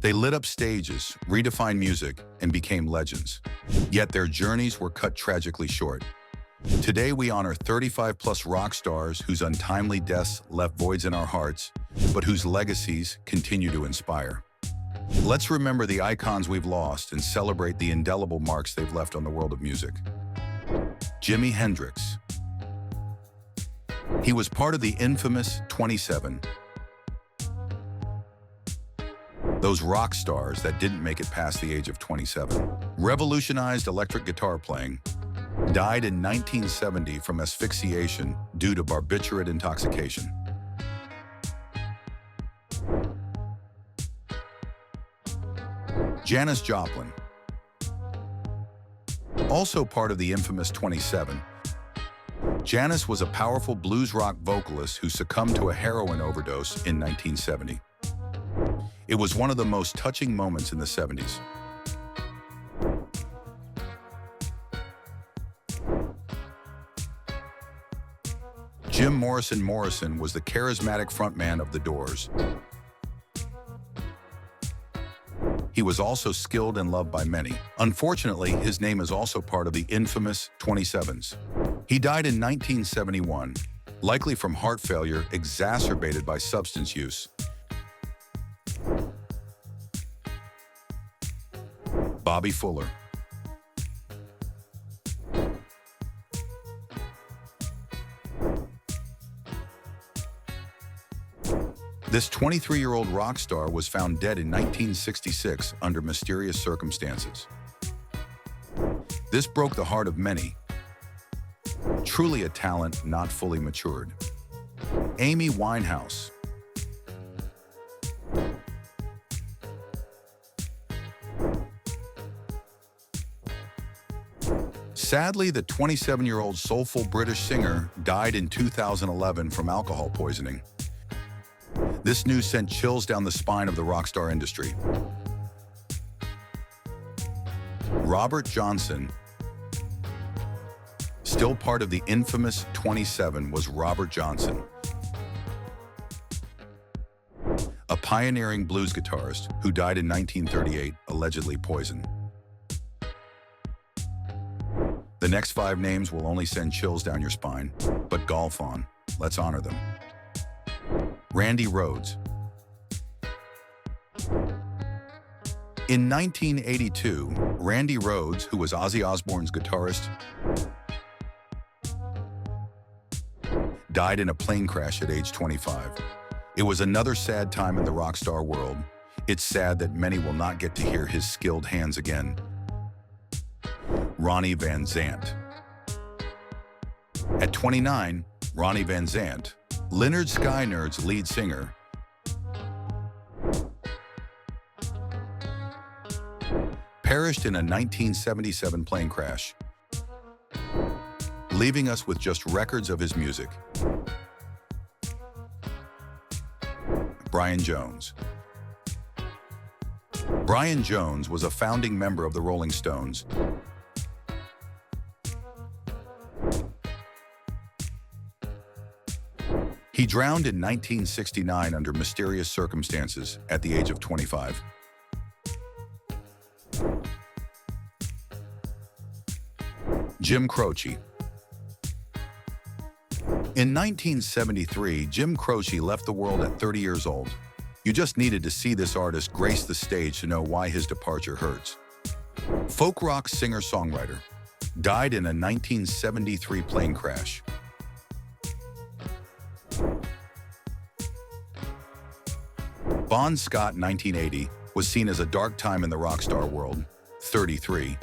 They lit up stages, redefined music, and became legends. Yet their journeys were cut tragically short. Today we honor 35-plus rock stars whose untimely deaths left voids in our hearts, but whose legacies continue to inspire. Let's remember the icons we've lost and celebrate the indelible marks they've left on the world of music. Jimi Hendrix. He was part of the infamous 27. Those rock stars that didn't make it past the age of 27. Revolutionized electric guitar playing. Died in 1970 from asphyxiation due to barbiturate intoxication. Janis Joplin. Also part of the infamous 27. Janis was a powerful blues rock vocalist who succumbed to a heroin overdose in 1970. It was one of the most touching moments in the 70s. Jim Morrison was the charismatic frontman of The Doors. He was also skilled and loved by many. Unfortunately, his name is also part of the infamous 27s. He died in 1971, likely from heart failure exacerbated by substance use. Bobby Fuller. This 23-year-old rock star was found dead in 1966 under mysterious circumstances. This broke the heart of many. Truly a talent not fully matured. Amy Winehouse. Sadly, the 27-year-old soulful British singer died in 2011 from alcohol poisoning. This news sent chills down the spine of the rock star industry. Robert Johnson. Still part of the infamous 27 was Robert Johnson, a pioneering blues guitarist who died in 1938, allegedly poisoned. The next 5 names will only send chills down your spine, but golf on. Let's honor them. Randy Rhoads. In 1982, Randy Rhoads, who was Ozzy Osbourne's guitarist, died in a plane crash at age 25. It was another sad time in the rock star world. It's sad that many will not get to hear his skilled hands again. Ronnie Van Zant. At 29, Ronnie Van Zant, Lynyrd Skynyrd's lead singer, perished in a 1977 plane crash, leaving us with just records of his music. Brian Jones. Brian Jones was a founding member of the Rolling Stones. He drowned in 1969 under mysterious circumstances at the age of 25. Jim Croce. In 1973, Jim Croce left the world at 30 years old. You just needed to see this artist grace the stage to know why his departure hurts. Folk rock singer-songwriter. Died in a 1973 plane crash. Bon Scott, 1980, was seen as a dark time in the rock star world. 33.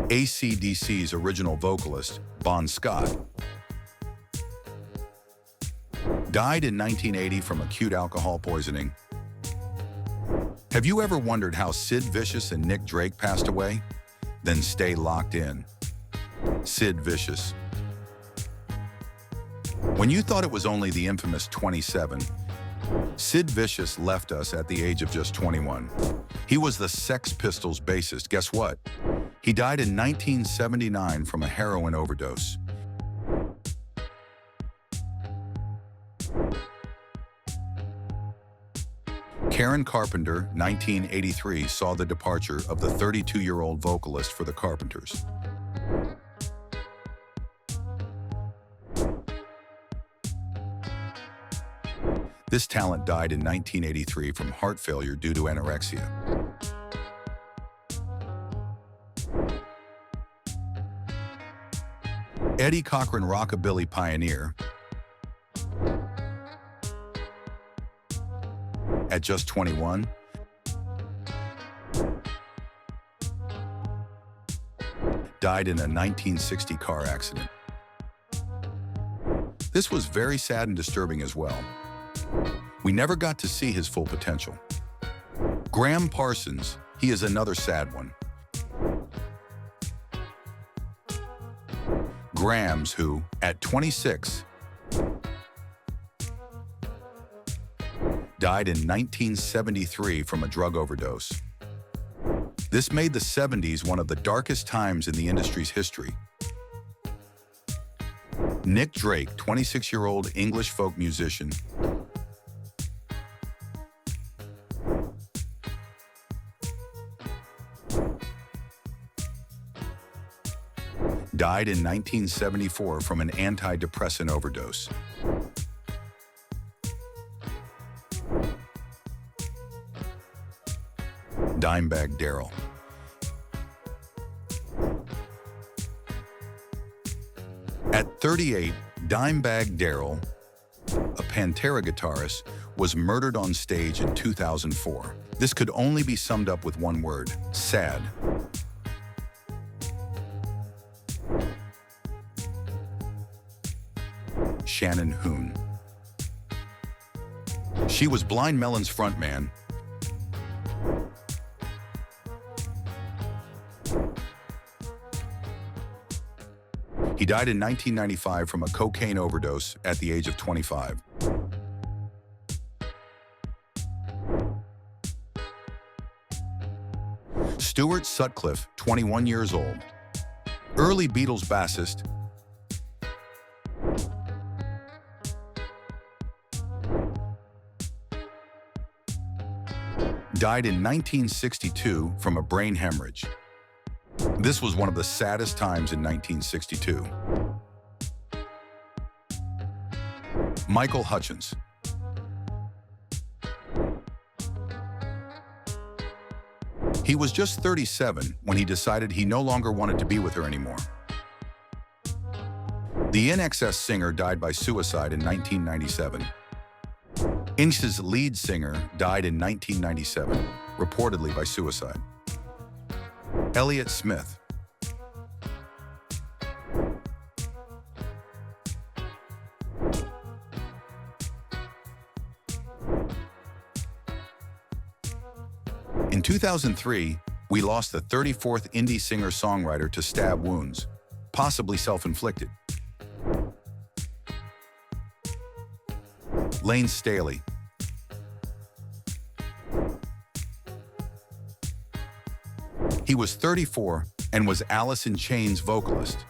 AC/DC's original vocalist, Bon Scott, died in 1980 from acute alcohol poisoning. Have you ever wondered how Sid Vicious and Nick Drake passed away? Then stay locked in. Sid Vicious. When you thought it was only the infamous 27, Sid Vicious left us at the age of just 21. He was the Sex Pistols bassist. Guess what? He died in 1979 from a heroin overdose. Karen Carpenter, 1983, saw the departure of the 32-year-old vocalist for the Carpenters. This talent died in 1983 from heart failure due to anorexia. Eddie Cochran, rockabilly pioneer, at just 21, died in a 1960 car accident. This was very sad and disturbing as well. We never got to see his full potential. Graham Parsons, he is another sad one. Grams, who, at 26, died in 1973 from a drug overdose. This made the 70s one of the darkest times in the industry's history. Nick Drake, 26-year-old English folk musician, died in 1974 from an antidepressant overdose. Dimebag Darrell. At 38, Dimebag Darrell, a Pantera guitarist, was murdered on stage in 2004. This could only be summed up with one word: sad. Shannon Hoon. She was Blind Melon's frontman. He died in 1995 from a cocaine overdose at the age of 25. Stuart Sutcliffe, 21 years old, early Beatles bassist, died in 1962 from a brain hemorrhage. This was one of the saddest times in 1962. Michael Hutchence. He was just 37 when he decided he no longer wanted to be with her anymore. The INXS singer died by suicide in 1997. INXS's lead singer died in 1997, reportedly by suicide. Elliott Smith. In 2003, we lost the 34th indie singer-songwriter to stab wounds, possibly self-inflicted. Lane Staley. He was 34 and was Alice in Chains' vocalist.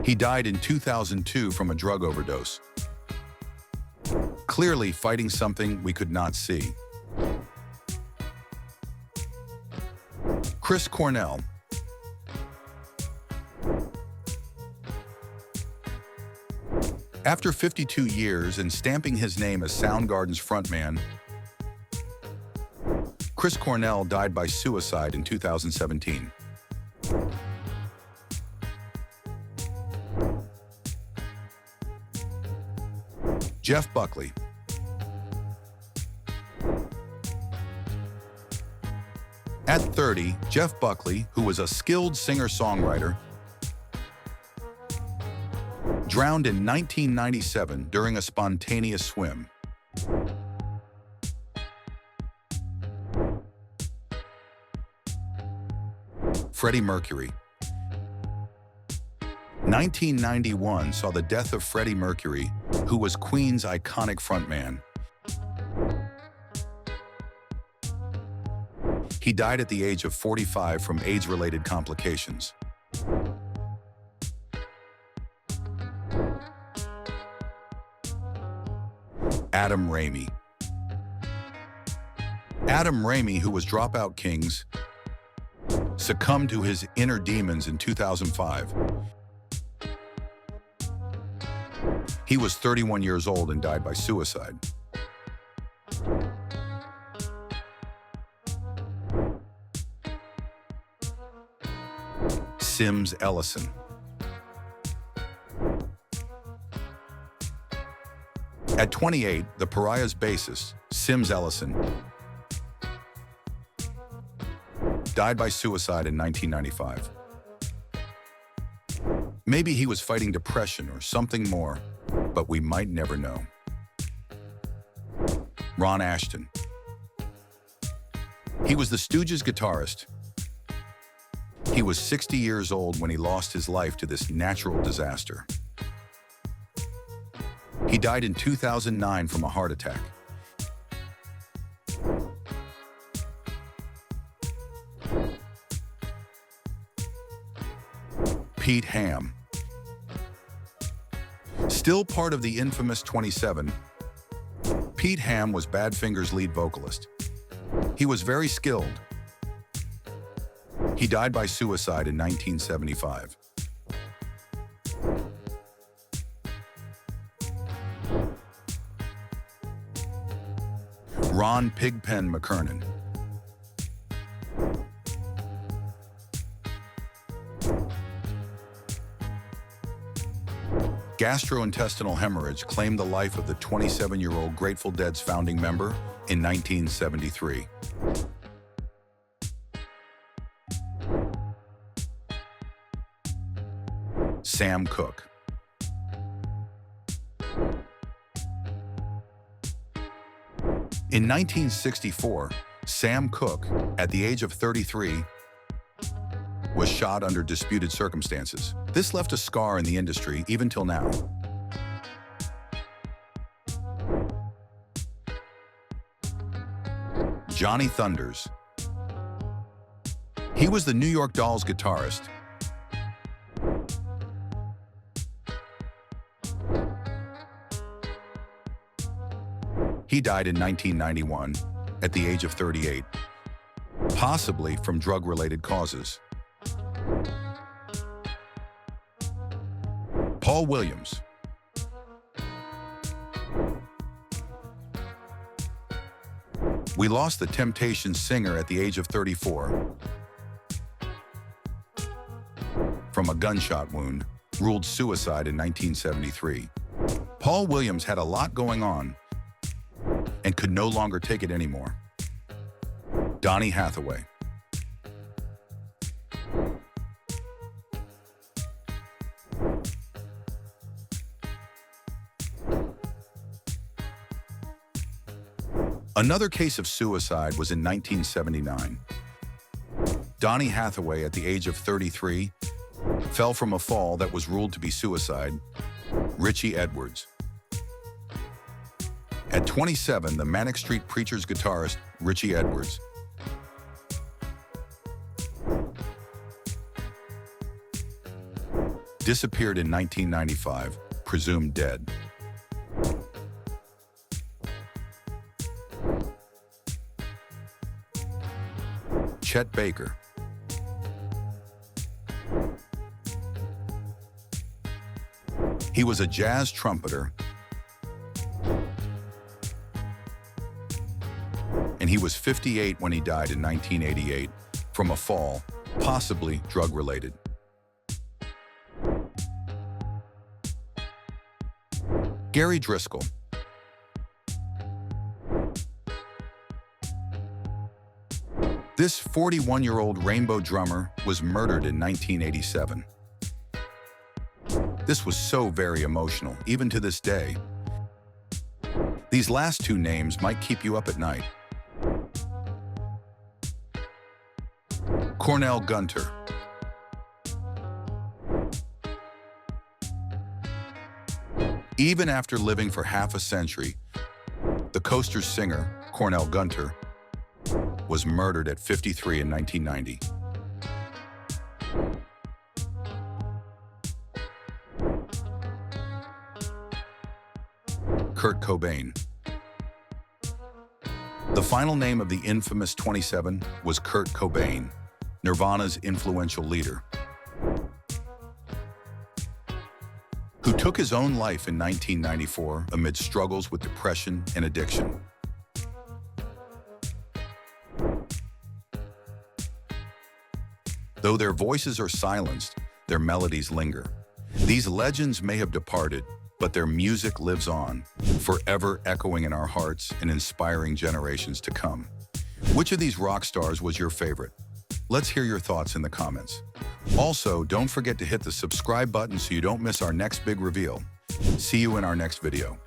He died in 2002 from a drug overdose, clearly fighting something we could not see. Chris Cornell. After 52 years and stamping his name as Soundgarden's frontman, Chris Cornell died by suicide in 2017. Jeff Buckley. At 30, Jeff Buckley, who was a skilled singer-songwriter, drowned in 1997 during a spontaneous swim. Freddie Mercury. 1991 saw the death of Freddie Mercury, who was Queen's iconic frontman. He died at the age of 45 from AIDS-related complications. Adam Ramey. Adam Ramey, who was Dropout Kings, succumbed to his inner demons in 2005. He was 31 years old and died by suicide. Sims Ellison. At 28, the Pariah's bassist, Sims Ellison, died by suicide in 1995. Maybe he was fighting depression or something more, but we might never know. Ron Ashton. He was the Stooges' guitarist. He was 60 years old when he lost his life to this natural disaster. He died in 2009 from a heart attack. Pete Ham. Still part of the infamous 27, Pete Ham was Badfinger's lead vocalist. He was very skilled. He died by suicide in 1975. Ron Pigpen McKernan. Gastrointestinal hemorrhage claimed the life of the 27-year-old Grateful Dead's founding member in 1973. Sam Cooke. In 1964, Sam Cooke, at the age of 33, was shot under disputed circumstances. This left a scar in the industry even till now. Johnny Thunders. He was the New York Dolls guitarist. He died in 1991 at the age of 38, possibly from drug-related causes. Paul Williams. We lost the Temptations singer at the age of 34 from a gunshot wound, ruled suicide in 1973. Paul Williams had a lot going on and could no longer take it anymore. Donny Hathaway. Another case of suicide was in 1979. Donny Hathaway, at the age of 33, fell from a fall that was ruled to be suicide. Richie Edwards. At 27, the Manic Street Preachers guitarist, Richie Edwards, disappeared in 1995, presumed dead. Chet Baker. He was a jazz trumpeter, and he was 58 when he died in 1988 from a fall, possibly drug-related. Gary Driscoll. This 41-year-old Rainbow drummer was murdered in 1987. This was so very emotional, even to this day. These last two names might keep you up at night. Cornell Gunter. Even after living for half a century, the Coasters singer, Cornell Gunter, was murdered at 53 in 1990. Kurt Cobain. The final name of the infamous 27 was Kurt Cobain, Nirvana's influential leader, who took his own life in 1994 amid struggles with depression and addiction. Though their voices are silenced, their melodies linger. These legends may have departed, but their music lives on, forever echoing in our hearts and inspiring generations to come. Which of these rock stars was your favorite? Let's hear your thoughts in the comments. Also, don't forget to hit the subscribe button so you don't miss our next big reveal. See you in our next video.